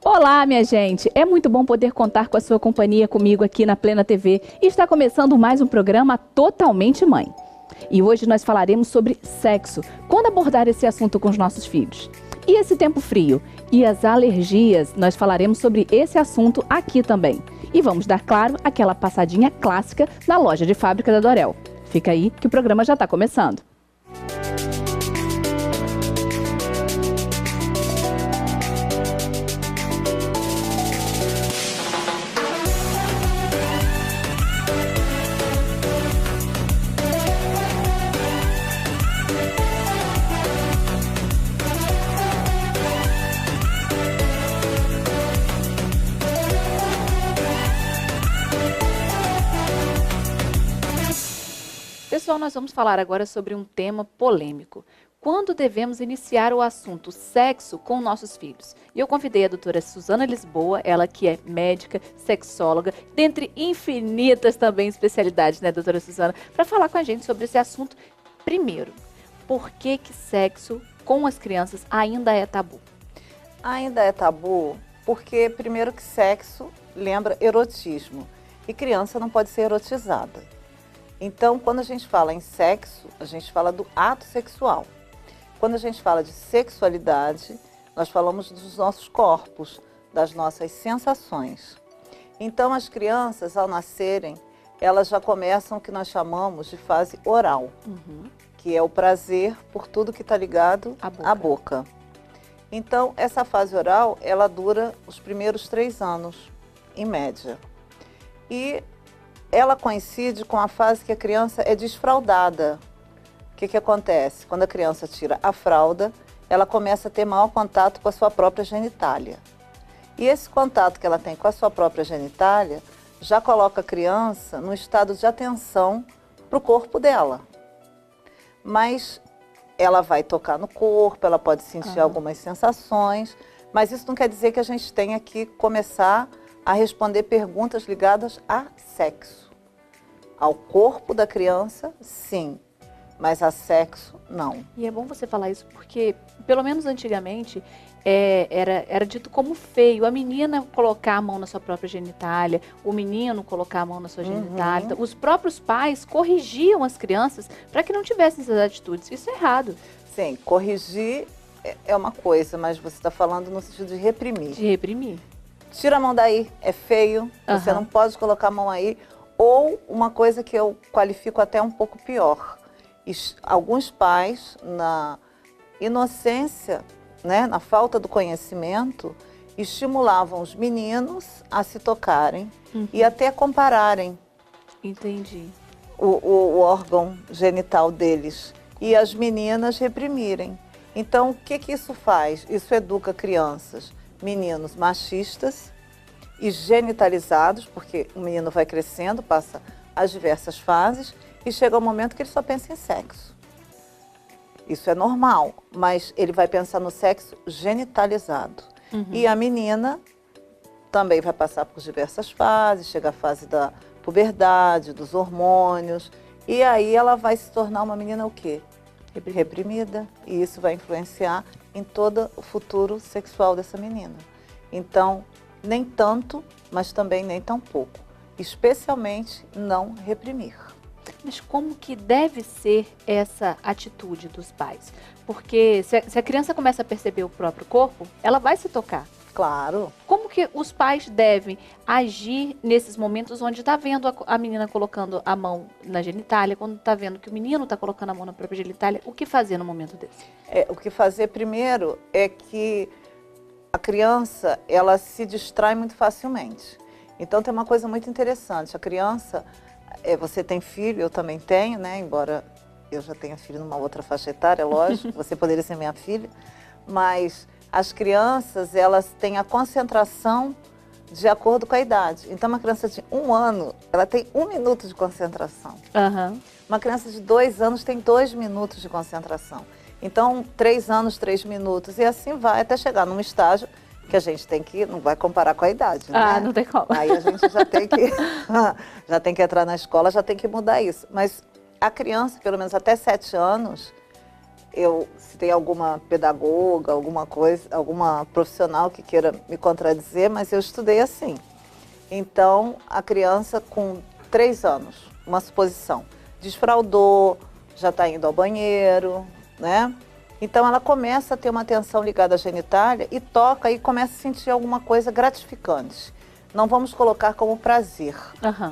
Olá, minha gente! É muito bom poder contar com a sua companhia comigo aqui na Plena TV. E está começando mais um programa Totalmente Mãe. E hoje nós falaremos sobre sexo, quando abordar esse assunto com os nossos filhos. E esse tempo frio e as alergias, nós falaremos sobre esse assunto aqui também. E vamos dar, claro, aquela passadinha clássica na loja de fábrica da Dorel. Fica aí que o programa já está começando. Pessoal, nós vamos falar agora sobre um tema polêmico. Quando devemos iniciar o assunto sexo com nossos filhos? E eu convidei a doutora Suzana Lisboa, ela que é médica, sexóloga, dentre infinitas também especialidades, né, doutora Suzana, para falar com a gente sobre esse assunto. Primeiro, por que sexo com as crianças ainda é tabu? Ainda é tabu porque, primeiro, que sexo lembra erotismo e criança não pode ser erotizada. Então, quando a gente fala em sexo, a gente fala do ato sexual. Quando a gente fala de sexualidade, nós falamos dos nossos corpos, das nossas sensações. Então, as crianças, ao nascerem, elas já começam o que nós chamamos de fase oral, que é o prazer por tudo que está ligado à boca. Então, essa fase oral, ela dura os primeiros 3 anos, em média. E ela coincide com a fase que a criança é desfraldada. O que acontece? Quando a criança tira a fralda, ela começa a ter maior contato com a sua própria genitália. E esse contato que ela tem com a sua própria genitália já coloca a criança num estado de atenção para o corpo dela. Mas ela vai tocar no corpo, ela pode sentir algumas sensações, mas isso não quer dizer que a gente tenha que começar a responder perguntas ligadas a sexo. Ao corpo da criança, sim, mas a sexo, não. E é bom você falar isso porque, pelo menos antigamente, era dito como feio a menina colocar a mão na sua própria genitália, o menino colocar a mão na sua genitália. Então, os próprios pais corrigiam as crianças para que não tivessem essas atitudes. Isso é errado. Sim, corrigir é uma coisa, mas você está falando no sentido de reprimir. De reprimir. Tira a mão daí, é feio, você não pode colocar a mão aí. Ou uma coisa que eu qualifico até um pouco pior. Alguns pais, na inocência, né, na falta do conhecimento, estimulavam os meninos a se tocarem e até compararem. Entendi. O órgão genital deles e as meninas reprimirem. Então, o que isso faz? Isso educa crianças, meninos machistas e genitalizados, porque o menino vai crescendo, passa as diversas fases e chega um momento que ele só pensa em sexo. Isso é normal, mas ele vai pensar no sexo genitalizado. E a menina também vai passar por diversas fases, chega a fase da puberdade, dos hormônios, e aí ela vai se tornar uma menina o quê? Reprimida, e isso vai influenciar em todo o futuro sexual dessa menina. Então, nem tanto, mas também nem tão pouco. Especialmente não reprimir. Mas como que deve ser essa atitude dos pais? Porque se a criança começa a perceber o próprio corpo, ela vai se tocar. Claro. Como que os pais devem agir nesses momentos onde está vendo a menina colocando a mão na genitália, quando está vendo que o menino está colocando a mão na própria genitália? O que fazer no momento desse? O que fazer primeiro é que a criança, ela se distrai muito facilmente. Então tem uma coisa muito interessante, a criança, você tem filho, eu também tenho, né? Embora eu já tenha filho numa outra faixa etária, lógico, você poderia ser minha filha, mas as crianças, elas têm a concentração de acordo com a idade. Então uma criança de 1 ano, ela tem 1 minuto de concentração. Uma criança de 2 anos tem 2 minutos de concentração. Então, 3 anos, 3 minutos, e assim vai até chegar num estágio que a gente tem que, não vai comparar com a idade, né? Ah, não tem como. Aí a gente já tem que entrar na escola, já tem que mudar isso. Mas a criança, pelo menos até 7 anos, se tem alguma pedagoga, alguma coisa, alguma profissional que queira me contradizer, mas eu estudei assim. Então, a criança com 3 anos, uma suposição, desfraldou, já está indo ao banheiro, né? Então, ela começa a ter uma atenção ligada à genitália e toca e começa a sentir alguma coisa gratificante. Não vamos colocar como prazer,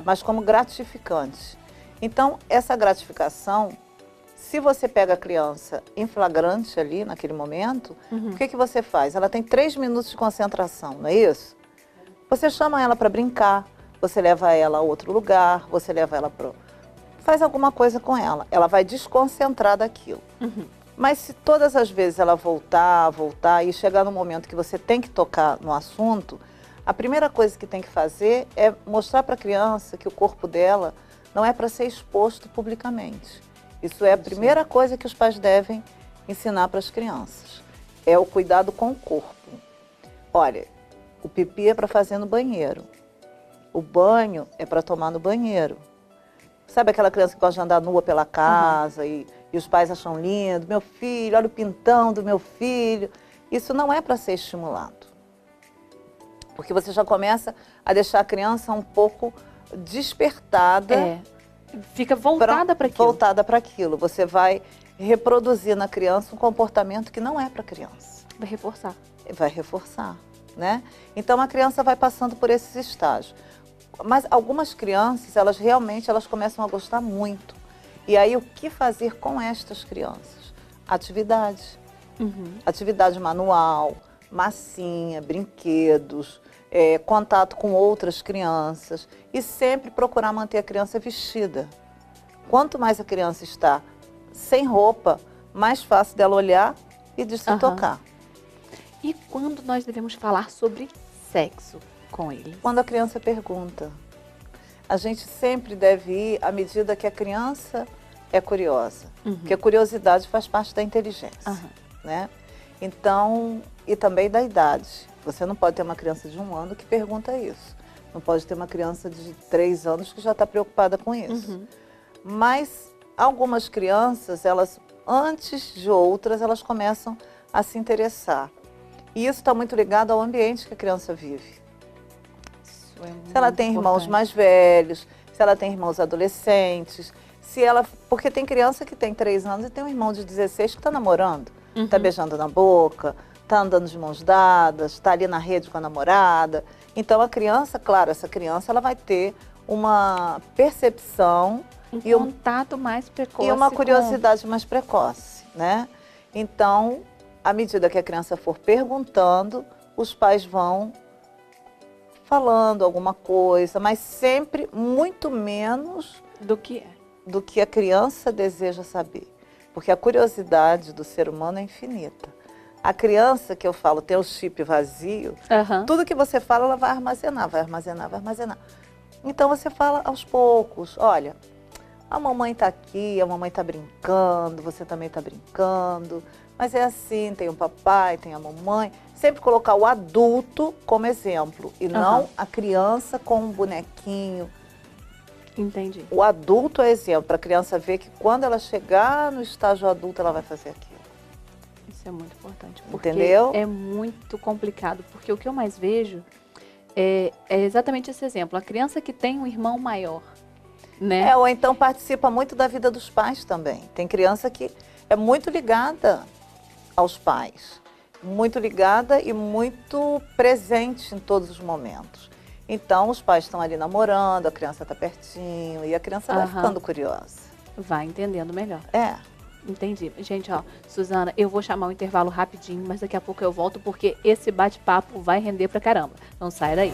mas como gratificante. Então, essa gratificação, se você pega a criança em flagrante ali, naquele momento, o que você faz? Ela tem 3 minutos de concentração, não é isso? Você chama ela para brincar, você leva ela a outro lugar, você leva ela para... Faz alguma coisa com ela, ela vai desconcentrar daquilo. Mas se todas as vezes ela voltar e chegar no momento que você tem que tocar no assunto, a primeira coisa que tem que fazer é mostrar para a criança que o corpo dela não é para ser exposto publicamente. Isso é a primeira coisa que os pais devem ensinar para as crianças. É o cuidado com o corpo. Olha, o pipi é para fazer no banheiro. O banho é para tomar no banheiro. Sabe aquela criança que gosta de andar nua pela casa e os pais acham lindo? Meu filho, olha o pintão do meu filho. Isso não é para ser estimulado. Porque você já começa a deixar a criança um pouco despertada. Fica voltada para aquilo. Voltada para aquilo. Você vai reproduzir na criança um comportamento que não é para a criança. Vai reforçar. Vai reforçar, né? Então a criança vai passando por esses estágios. Mas algumas crianças, elas realmente começam a gostar muito. E aí o que fazer com estas crianças? Atividade. Atividade manual, massinha, brinquedos, contato com outras crianças e sempre procurar manter a criança vestida. Quanto mais a criança está sem roupa, mais fácil dela olhar e de se tocar. E quando nós devemos falar sobre sexo com ele? Quando a criança pergunta. A gente sempre deve ir à medida que a criança é curiosa. Porque a curiosidade faz parte da inteligência, né? Então, e também da idade. Você não pode ter uma criança de 1 ano que pergunta isso. Não pode ter uma criança de 3 anos que já está preocupada com isso. Mas algumas crianças, elas, antes de outras, elas começam a se interessar. E isso está muito ligado ao ambiente que a criança vive. Se ela tem irmãos mais velhos, se ela tem irmãos adolescentes, porque tem criança que tem 3 anos e tem um irmão de 16 que está namorando, está beijando na boca, está andando de mãos dadas, está ali na rede com a namorada. Então a criança, claro, essa criança ela vai ter uma percepção e um contato mais precoce e uma curiosidade mais precoce, né? Então, à medida que a criança for perguntando, os pais vão falando alguma coisa, mas sempre muito menos do que a criança deseja saber. Porque a curiosidade do ser humano é infinita. A criança, que eu falo, tem o chip vazio, tudo que você fala, ela vai armazenar, vai armazenar, vai armazenar. Então você fala aos poucos, olha, a mamãe está aqui, a mamãe está brincando, você também está brincando, mas é assim, tem o papai, tem a mamãe. Sempre colocar o adulto como exemplo e não a criança com um bonequinho. Entendi. O adulto é exemplo, para a criança ver que quando ela chegar no estágio adulto, ela vai fazer aquilo. Isso é muito importante. Porque entendeu? É muito complicado, porque o que eu mais vejo é exatamente esse exemplo. A criança que tem um irmão maior, né? Ou então participa muito da vida dos pais também. Tem criança que é muito ligada aos pais. Muito ligada e muito presente em todos os momentos. Então, os pais estão ali namorando, a criança está pertinho e a criança vai ficando curiosa. Vai entendendo melhor. Entendi. Gente, ó, Suzana, eu vou chamar um intervalo rapidinho, mas daqui a pouco eu volto porque esse bate-papo vai render pra caramba. Não sai daí.